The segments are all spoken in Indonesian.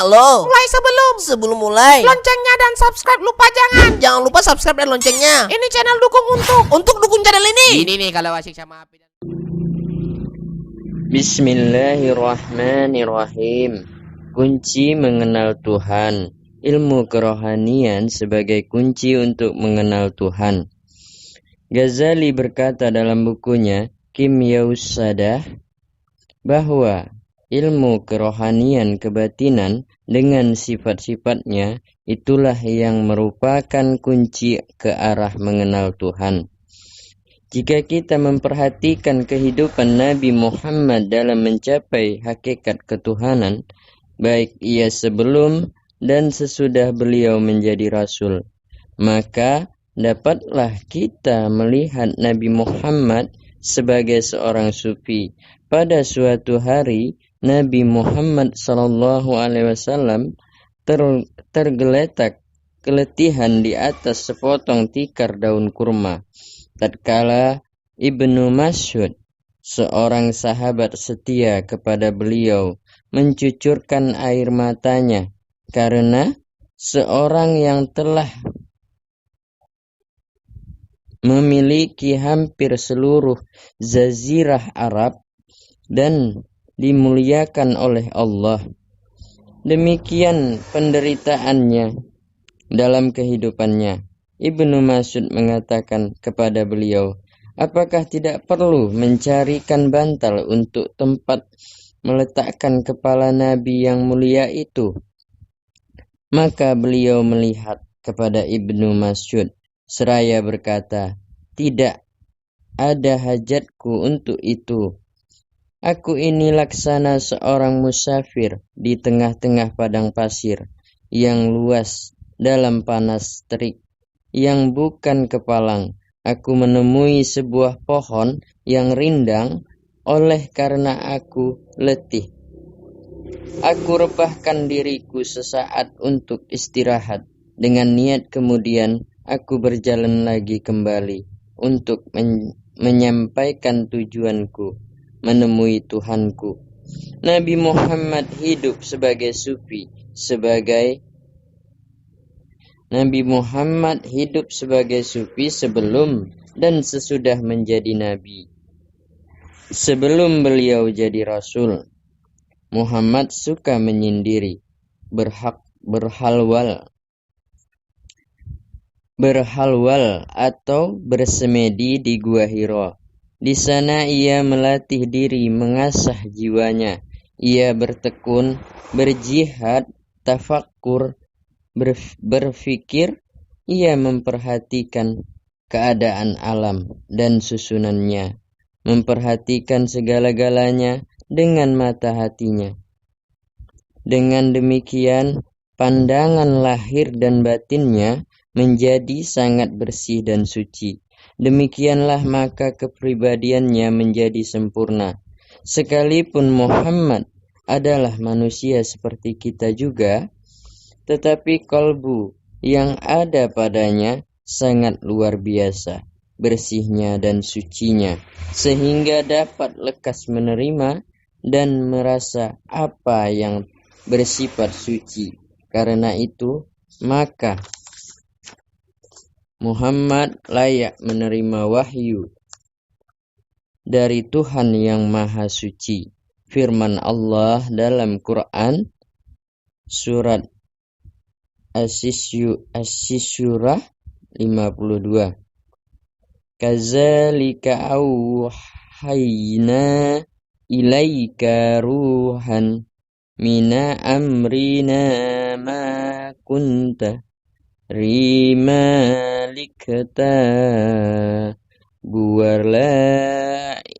Halo. Mulai Sebelum mulai, loncengnya dan subscribe lupa jangan. jangan lupa subscribe dan loncengnya. Ini channel dukung Untuk dukung channel ini. Ini nih kalau asik sama api. Bismillahirrahmanirrahim. Kunci mengenal Tuhan. Ilmu kerohanian sebagai kunci untuk mengenal Tuhan. Ghazali berkata dalam bukunya Kimyaus Sadah bahwa ilmu kerohanian kebatinan dengan sifat-sifatnya itulah yang merupakan kunci ke arah mengenal Tuhan. Jika kita memperhatikan kehidupan Nabi Muhammad dalam mencapai hakikat ketuhanan, baik ia sebelum dan sesudah beliau menjadi Rasul, maka dapatlah kita melihat Nabi Muhammad sebagai seorang sufi. Pada suatu hari, Nabi Muhammad SAW tergeletak keletihan di atas sepotong tikar daun kurma. Tatkala Ibnu Mas'ud, seorang sahabat setia kepada beliau, mencucurkan air matanya karena seorang yang telah memiliki hampir seluruh jazirah Arab dan dimuliakan oleh Allah. Demikian penderitaannya dalam kehidupannya. Ibnu Mas'ud mengatakan kepada beliau, apakah tidak perlu mencarikan bantal untuk tempat meletakkan kepala Nabi yang mulia itu? Maka beliau melihat kepada Ibnu Mas'ud seraya berkata, tidak ada hajatku untuk itu. Aku ini laksana seorang musafir di tengah-tengah padang pasir yang luas dalam panas terik yang bukan kepalang. Aku menemui sebuah pohon yang rindang oleh karena aku letih. Aku rebahkan diriku sesaat untuk istirahat. Dengan niat kemudian aku berjalan lagi kembali untuk menyampaikan tujuanku, menemui Tuhanku. Nabi Muhammad hidup sebagai sufi, sebelum dan sesudah menjadi nabi. Sebelum beliau jadi rasul, Muhammad suka menyendiri, berhalwal atau bersemedi di Gua Hira. Di sana ia melatih diri, mengasah jiwanya. Ia bertekun, berjihad, tafakkur, berfikir. Ia memperhatikan keadaan alam dan susunannya, memperhatikan segala-galanya dengan mata hatinya. Dengan demikian, pandangan lahir dan batinnya menjadi sangat bersih dan suci. Demikianlah maka kepribadiannya menjadi sempurna. Sekalipun Muhammad adalah manusia seperti kita juga, tetapi kalbu yang ada padanya sangat luar biasa, bersihnya dan sucinya, sehingga dapat lekas menerima dan merasa apa yang bersifat suci. Karena itu, maka Muhammad layak menerima wahyu dari Tuhan yang Maha Suci. Firman Allah dalam Quran surat As-Syurah 52. Kazalika auhayna ilaika ruhan mina amrina ma kunta rimalikta buwarla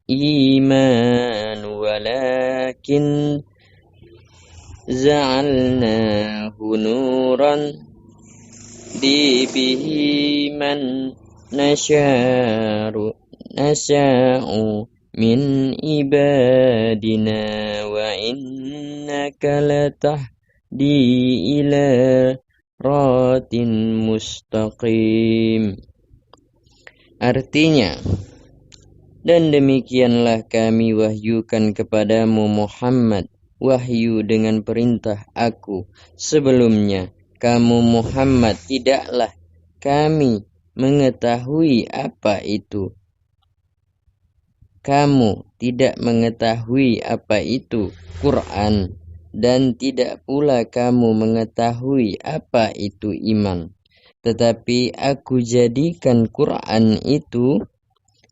iman walakin za'alnahu nuran dibihi man nasya'u min ibadina wa innaka latahdi ila ratin mustaqim. Artinya, dan demikianlah kami wahyukan kepadamu Muhammad wahyu dengan perintah aku sebelumnya. Kamu Muhammad tidaklah kami mengetahui apa itu. Kamu tidak mengetahui apa itu Quran, dan tidak pula kamu mengetahui apa itu iman. Tetapi aku jadikan Quran itu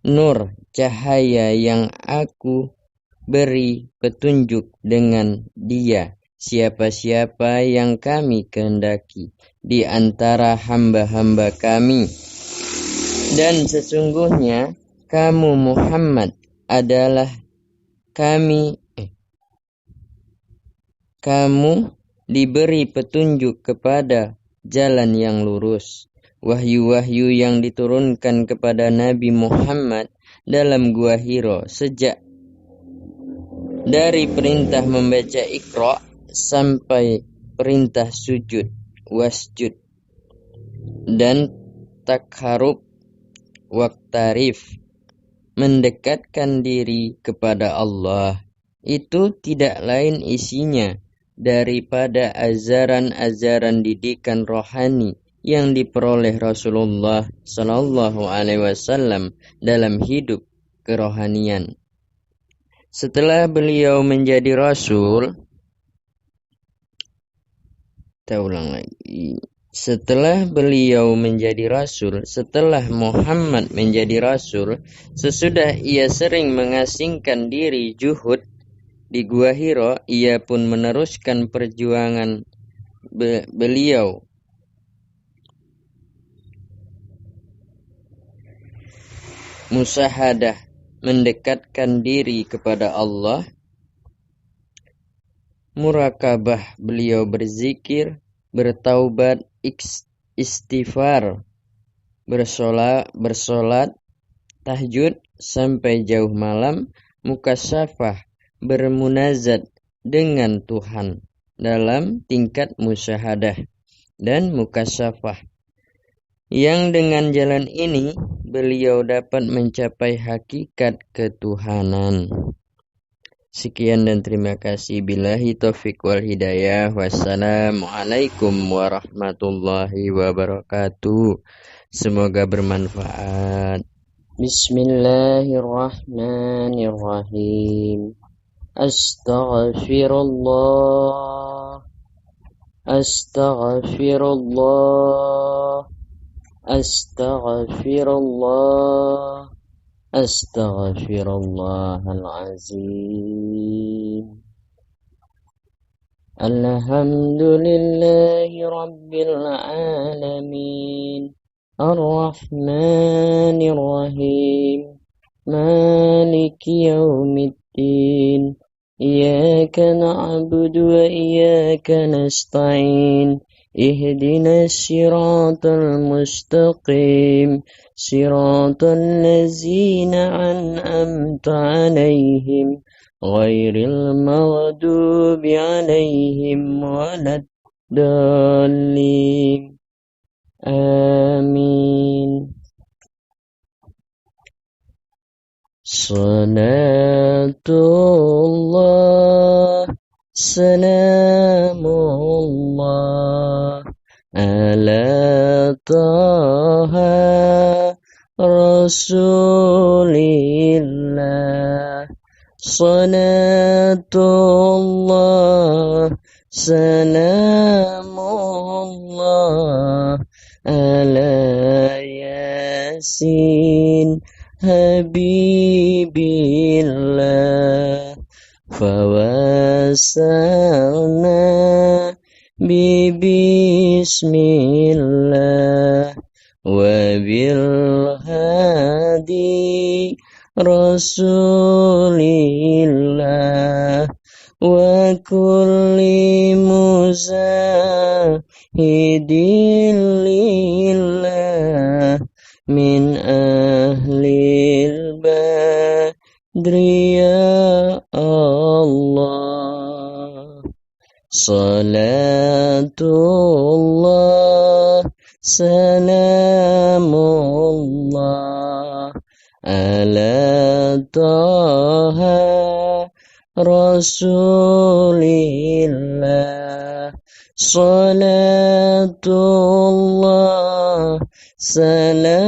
nur, cahaya yang aku beri petunjuk dengan dia siapa-siapa yang kami kehendaki di antara hamba-hamba kami. Dan sesungguhnya kamu Muhammad adalah kamu diberi petunjuk kepada jalan yang lurus. Wahyu-wahyu yang diturunkan kepada Nabi Muhammad dalam Gua Hiro sejak dari perintah membaca Iqra sampai perintah sujud, wasjud, dan takharub, waqtarif, mendekatkan diri kepada Allah, itu tidak lain isinya daripada ajaran-ajaran didikan rohani yang diperoleh Rasulullah Sallallahu Alaihi Wasallam dalam hidup kerohanian. Setelah beliau menjadi Rasul, setelah beliau menjadi Rasul, setelah Muhammad menjadi Rasul, sesudah ia sering mengasingkan diri juhud di Gua Hiro, ia pun meneruskan perjuangan beliau musahadah, mendekatkan diri kepada Allah, murakabah, beliau berzikir, bertaubat, istighfar, bersolat, tahajud sampai jauh malam, mukasyafah, bermunazat dengan Tuhan dalam tingkat musyahadah dan mukasyafah. Yang dengan jalan ini beliau dapat mencapai hakikat ketuhanan. Sekian dan terima kasih. Billahi taufiq wal hidayah. Wassalamualaikum warahmatullahi wabarakatuh. Semoga bermanfaat. Bismillahirrahmanirrahim. Astaghfirullah. Astaghfirullah. Astaghfirullah. Astaghfirullahalazim. Alhamdulillahi rabbil alamin. Ar-Rahmanir Rahim. Maliki yaumiddin. Iyyaka na'budu wa iyyaka nasta'in. اهدنا الصراط المستقيم صراط الذين أنعمت عليهم غير المغضوب عليهم ولا الضالين آمين. صلاة الله سلام الله على طه رسول الله. صلاة الله سلام الله على ياسين حبيب الله. فواسعنا بسم الله وبالهادي رسول الله وكل مزاهد لله من أهل البدر يا الله. صلاة الله سلام الله على طه Rasulillah. Salatullah, salamullah